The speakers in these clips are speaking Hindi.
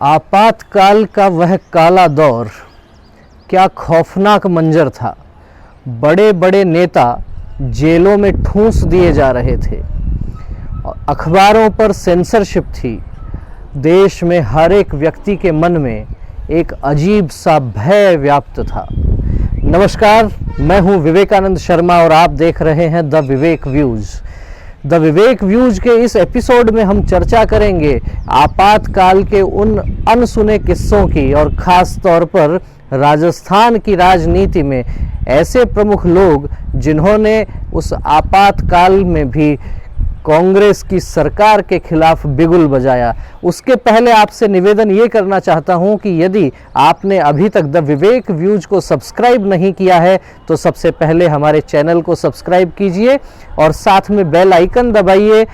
आपातकाल का वह काला दौर क्या खौफनाक मंजर था। बड़े बड़े नेता जेलों में ठूंस दिए जा रहे थे, अखबारों पर सेंसरशिप थी। देश में हर एक व्यक्ति के मन में एक अजीब सा भय व्याप्त था। नमस्कार, मैं हूं विवेकानंद शर्मा और आप देख रहे हैं the Vivek views. The Vivek views के इस एपिसोड में हम चर्चा करेंगे आपातकाल के उन अनसुने किस्सों की और ख़ास तौर पर राजस्थान की राजनीति में ऐसे प्रमुख लोग जिन्होंने उस आपातकाल में भी कांग्रेस की सरकार के खिलाफ बिगुल बजाया। उसके पहले आपसे निवेदन ये करना चाहता हूं कि यदि आपने अभी तक द विवेक व्यूज को सब्सक्राइब नहीं किया है तो सबसे पहले हमारे चैनल को सब्सक्राइब कीजिए और साथ में बेल आइकन दबाइए।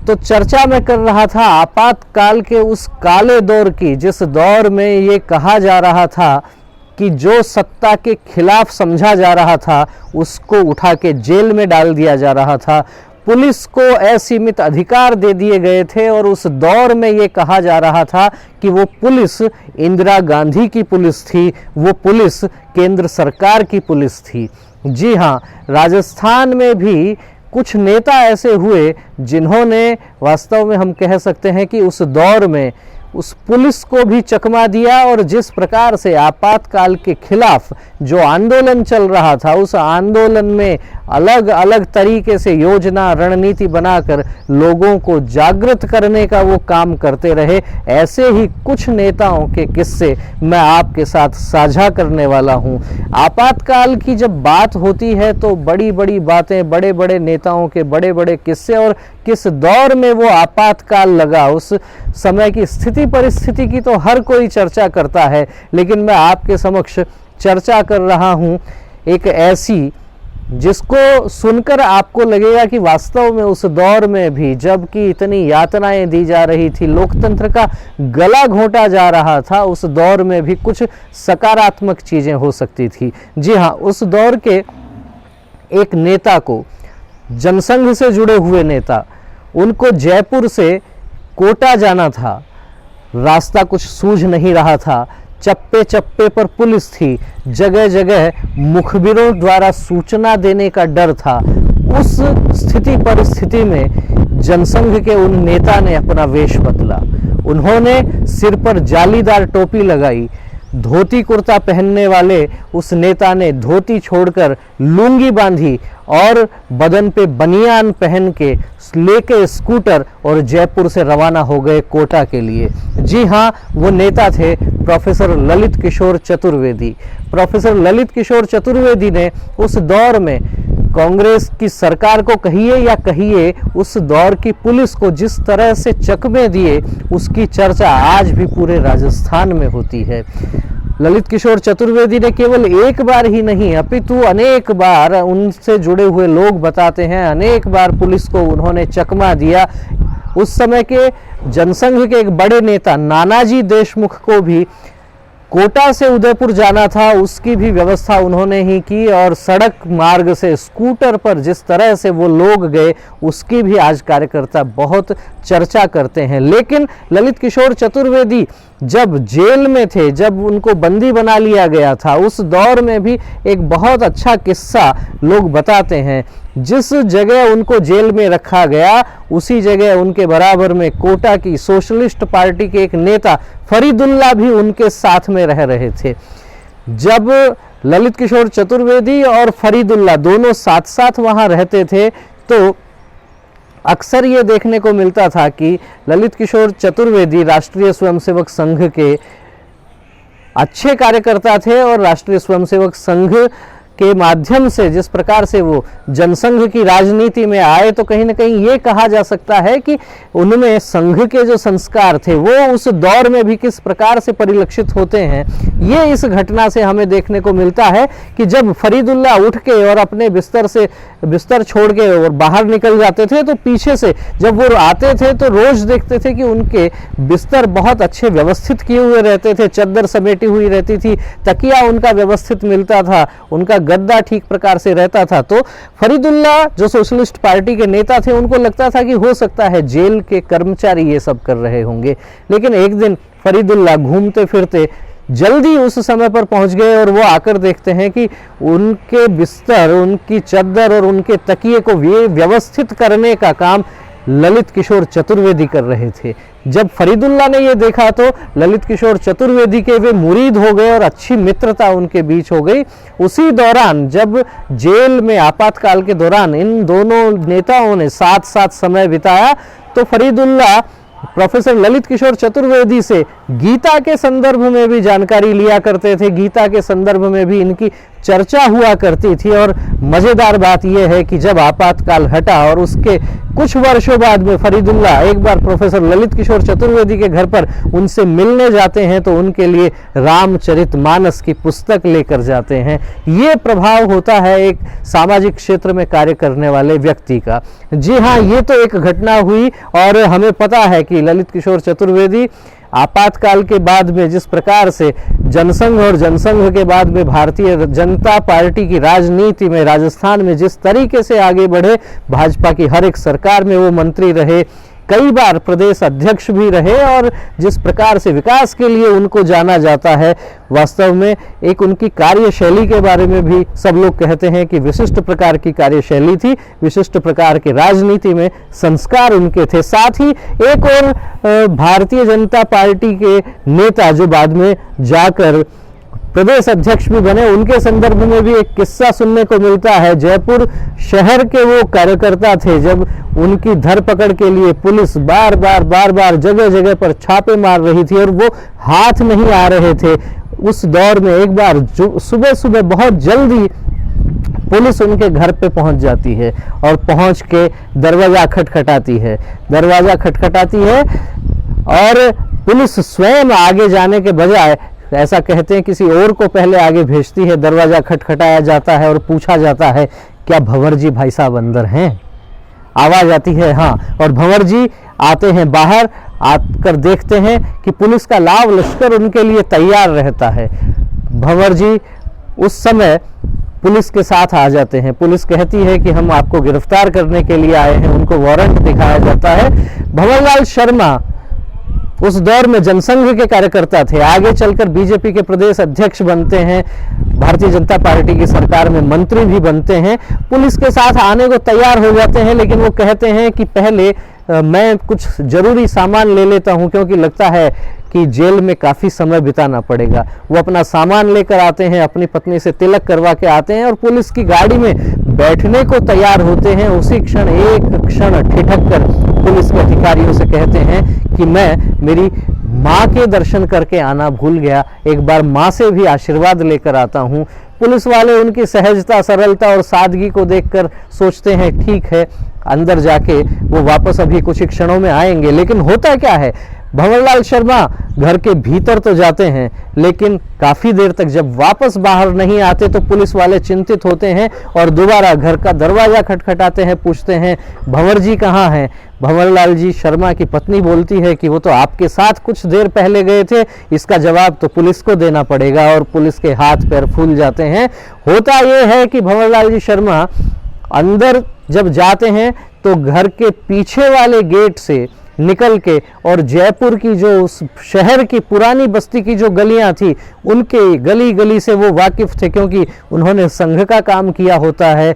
तो चर्चा में कर रहा था आपातकाल के उस काले दौर की, जिस दौर में ये कहा जा रहा था कि जो सत्ता के खिलाफ समझा जा रहा था उसको उठा के जेल में डाल दिया जा रहा था। पुलिस को असीमित अधिकार दे दिए गए थे और उस दौर में ये कहा जा रहा था कि वो पुलिस इंदिरा गांधी की पुलिस थी, वो पुलिस केंद्र सरकार की पुलिस थी। जी हाँ, राजस्थान में भी कुछ नेता ऐसे हुए जिन्होंने वास्तव में हम कह सकते हैं कि उस दौर में उस पुलिस को भी चकमा दिया और जिस प्रकार से आपातकाल के खिलाफ जो आंदोलन चल रहा था उस आंदोलन में अलग अलग तरीके से योजना रणनीति बनाकर लोगों को जागृत करने का वो काम करते रहे। ऐसे ही कुछ नेताओं के किस्से मैं आपके साथ साझा करने वाला हूँ। आपातकाल की जब बात होती है तो बड़ी बड़ी बातें, बड़े बड़े नेताओं के बड़े बड़े किस्से और किस दौर में वो आपातकाल लगा, उस समय की स्थिति परिस्थिति की तो हर कोई चर्चा करता है, लेकिन मैं आपके समक्ष चर्चा कर रहा हूं एक ऐसी जिसको सुनकर आपको लगेगा कि वास्तव में उस दौर में भी जबकि इतनी यातनाएं दी जा रही थी, लोकतंत्र का गला घोंटा जा रहा था, उस दौर में भी कुछ सकारात्मक चीजें हो सकती थी। जी हाँ, उस दौर के एक नेता को, जनसंघ से जुड़े हुए नेता, उनको जयपुर से कोटा जाना था। रास्ता कुछ सूझ नहीं रहा था, चप्पे चप्पे पर पुलिस थी, जगह जगह मुखबिरों द्वारा सूचना देने का डर था। उस स्थिति परिस्थिति में जनसंघ के उन नेता ने अपना वेश बदला। उन्होंने सिर पर जालीदार टोपी लगाई। धोती कुर्ता पहनने वाले उस नेता ने धोती छोड़कर लुंगी बांधी और बदन पे बनियान पहन के लेके स्कूटर और जयपुर से रवाना हो गए कोटा के लिए। जी हाँ, वो नेता थे प्रोफेसर ललित किशोर चतुर्वेदी। प्रोफेसर ललित किशोर चतुर्वेदी ने उस दौर में कांग्रेस की सरकार को कहिए या कहिए उस दौर की पुलिस को जिस तरह से चकमे दिए उसकी चर्चा आज भी पूरे राजस्थान में होती है। ललित किशोर चतुर्वेदी ने केवल एक बार ही नहीं अपितु अनेक बार, उनसे जुड़े हुए लोग बताते हैं, अनेक बार पुलिस को उन्होंने चकमा दिया। उस समय के जनसंघ के एक बड़े नेता नानाजी देशमुख को भी कोटा से उदयपुर जाना था, उसकी भी व्यवस्था उन्होंने ही की और सड़क मार्ग से स्कूटर पर जिस तरह से वो लोग गए उसकी भी आज कार्यकर्ता बहुत चर्चा करते हैं। लेकिन ललित किशोर चतुर्वेदी जब जेल में थे, जब उनको बंदी बना लिया गया था, उस दौर में भी एक बहुत अच्छा किस्सा लोग बताते हैं। जिस जगह उनको जेल में रखा गया उसी जगह उनके बराबर में कोटा की सोशलिस्ट पार्टी के एक नेता फरीदुल्ला भी उनके साथ में रह रहे थे। जब ललित किशोर चतुर्वेदी और फरीदुल्ला दोनों साथ साथ वहां रहते थे तो अक्सर ये देखने को मिलता था कि ललित किशोर चतुर्वेदी राष्ट्रीय स्वयंसेवक संघ के अच्छे कार्यकर्ता थे और राष्ट्रीय स्वयंसेवक संघ के माध्यम से जिस प्रकार से वो जनसंघ की राजनीति में आए तो कहीं ना कहीं ये कहा जा सकता है कि उनमें संघ के जो संस्कार थे वो उस दौर में भी किस प्रकार से परिलक्षित होते हैं। ये इस घटना से हमें देखने को मिलता है कि जब फरीदुल्ला उठ के और अपने बिस्तर छोड़ के और बाहर निकल जाते थे तो पीछे से जब वो आते थे तो रोज देखते थे कि उनके बिस्तर बहुत अच्छे व्यवस्थित किए हुए रहते थे, चद्दर समेटी हुई रहती थी, तकिया उनका व्यवस्थित मिलता था, उनका गद्दा ठीक प्रकार से रहता था। तो फरीदुल्ला जो सोशलिस्ट पार्टी के नेता थे, उनको लगता था कि हो सकता है जेल के कर्मचारी ये सब कर रहे होंगे। लेकिन एक दिन फरीदुल्ला घूमते फिरते जल्दी उस समय पर पहुंच गए और वो आकर देखते हैं कि उनके बिस्तर, उनकी चद्दर और उनके तकिए को व्यवस्थित करने का काम ललित किशोर चतुर्वेदी कर रहे थे। जब फरीदुल्ला ने ये देखा तो ललित किशोर चतुर्वेदी के वे मुरीद हो गए और अच्छी मित्रता उनके बीच हो गई। उसी दौरान जब जेल में आपातकाल के दौरान इन दोनों नेताओं ने साथ साथ समय बिताया तो फरीदुल्ला प्रोफेसर ललित किशोर चतुर्वेदी से गीता के संदर्भ में भी जानकारी लिया करते थे, गीता के संदर्भ में भी इनकी चर्चा हुआ करती थी। और मजेदार बात यह है कि जब आपातकाल हटा और उसके कुछ वर्षों बाद में फरीदुल्ला एक बार प्रोफेसर ललित किशोर चतुर्वेदी के घर पर उनसे मिलने जाते हैं तो उनके लिए रामचरितमानस की पुस्तक लेकर जाते हैं। ये प्रभाव होता है एक सामाजिक क्षेत्र में कार्य करने वाले व्यक्ति का। जी हाँ, ये तो एक घटना हुई और हमें पता है कि ललित किशोर चतुर्वेदी आपातकाल के बाद में जिस प्रकार से जनसंघ और जनसंघ के बाद में भारतीय जनता पार्टी की राजनीति में राजस्थान में जिस तरीके से आगे बढ़े, भाजपा की हर एक सरकार में वो मंत्री रहे, कई बार प्रदेश अध्यक्ष भी रहे और जिस प्रकार से विकास के लिए उनको जाना जाता है, वास्तव में एक उनकी कार्यशैली के बारे में भी सब लोग कहते हैं कि विशिष्ट प्रकार की कार्यशैली थी, विशिष्ट प्रकार के राजनीति में संस्कार उनके थे। साथ ही एक और भारतीय जनता पार्टी के नेता जो बाद में जाकर प्रदेश अध्यक्ष भी बने, उनके संदर्भ में भी एक किस्सा सुनने को मिलता है। जयपुर शहर के वो कार्यकर्ता थे, जब उनकी धरपकड़ के लिए पुलिस बार बार जगह जगह पर छापे मार रही थी और वो हाथ नहीं आ रहे थे। उस दौर में एक बार सुबह सुबह बहुत जल्दी पुलिस उनके घर पे पहुंच जाती है और पहुंच के दरवाजा खटखटाती है और पुलिस स्वयं आगे जाने के बजाय, ऐसा कहते हैं, किसी और को पहले आगे भेजती है। दरवाजा खटखटाया जाता है और पूछा जाता है, क्या भंवर जी भाई साहब अंदर हैं? आवाज आती है हाँ, और भंवर जी आते हैं बाहर, आकर देखते हैं कि पुलिस का लाव लश्कर उनके लिए तैयार रहता है। भंवर जी उस समय पुलिस के साथ आ जाते हैं। पुलिस कहती है कि हम आपको गिरफ्तार करने के लिए आए हैं, उनको वारंट दिखाया जाता है। भंवरलाल शर्मा उस दौर में जनसंघ के कार्यकर्ता थे, आगे चलकर बीजेपी के प्रदेश अध्यक्ष बनते हैं, भारतीय जनता पार्टी की सरकार में मंत्री भी बनते हैं। पुलिस के साथ आने को तैयार हो जाते हैं, लेकिन वो कहते हैं कि पहले मैं कुछ जरूरी सामान ले लेता हूं, क्योंकि लगता है कि जेल में काफ़ी समय बिताना पड़ेगा। वो अपना सामान लेकर आते हैं, अपनी पत्नी से तिलक करवा के आते हैं और पुलिस की गाड़ी में बैठने को तैयार होते हैं। उसी क्षण एक क्षण ठिठक कर पुलिस के अधिकारियों से कहते हैं कि मैं मेरी माँ के दर्शन करके आना भूल गया, एक बार माँ से भी आशीर्वाद लेकर आता हूँ। पुलिस वाले उनकी सहजता, सरलता और सादगी को देखकर सोचते हैं ठीक है, अंदर जाके वो वापस अभी कुछ ही क्षणों में आएंगे। लेकिन होता क्या है, भंवरलाल शर्मा घर के भीतर तो जाते हैं, लेकिन काफी देर तक जब वापस बाहर नहीं आते तो पुलिस वाले चिंतित होते हैं और दोबारा घर का दरवाजा खटखटाते हैं, पूछते हैं भंवर जी कहाँ हैं? भंवरलाल जी शर्मा की पत्नी बोलती है कि वो तो आपके साथ कुछ देर पहले गए थे। इसका जवाब तो पुलिस को देना पड़ेगा और पुलिस के हाथ पैर फूल जाते हैं। होता यह है कि भंवरलाल जी शर्मा अंदर जब जाते हैं तो घर के पीछे वाले गेट से निकल के और जयपुर की जो उस शहर की पुरानी बस्ती की जो गलियां थी, उनके गली गली से वो वाकिफ थे, क्योंकि उन्होंने संघ का काम किया होता है,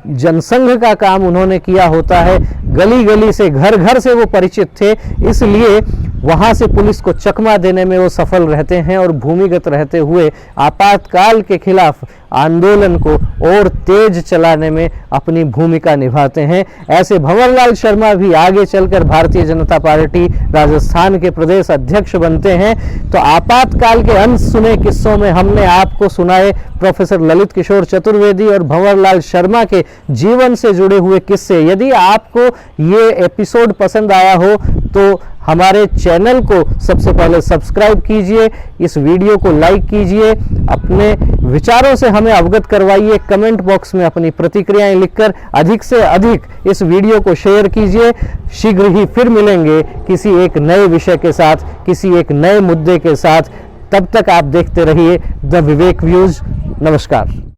जनसंघ का काम उन्होंने किया होता है, गली गली से घर घर से वो परिचित थे। इसलिए वहां से पुलिस को चकमा देने में वो सफल रहते हैं और भूमिगत रहते हुए आपातकाल के खिलाफ आंदोलन को और तेज चलाने में अपनी भूमिका निभाते हैं। ऐसे भंवरलाल शर्मा भी आगे चलकर भारतीय जनता पार्टी राजस्थान के प्रदेश अध्यक्ष बनते हैं। तो आपातकाल के अनसुने किस्सों में हमने आपको सुनाए प्रोफेसर ललित किशोर चतुर्वेदी और भंवरलाल शर्मा के जीवन से जुड़े हुए किस्से। यदि आपको ये एपिसोड पसंद आया हो तो हमारे चैनल को सबसे पहले सब्सक्राइब कीजिए, इस वीडियो को लाइक कीजिए, अपने विचारों से हमें अवगत करवाइए, कमेंट बॉक्स में अपनी प्रतिक्रियाएं लिखकर अधिक से अधिक इस वीडियो को शेयर कीजिए। शीघ्र ही फिर मिलेंगे किसी एक नए विषय के साथ, किसी एक नए मुद्दे के साथ। तब तक आप देखते रहिए द विवेक व्यूज। नमस्कार।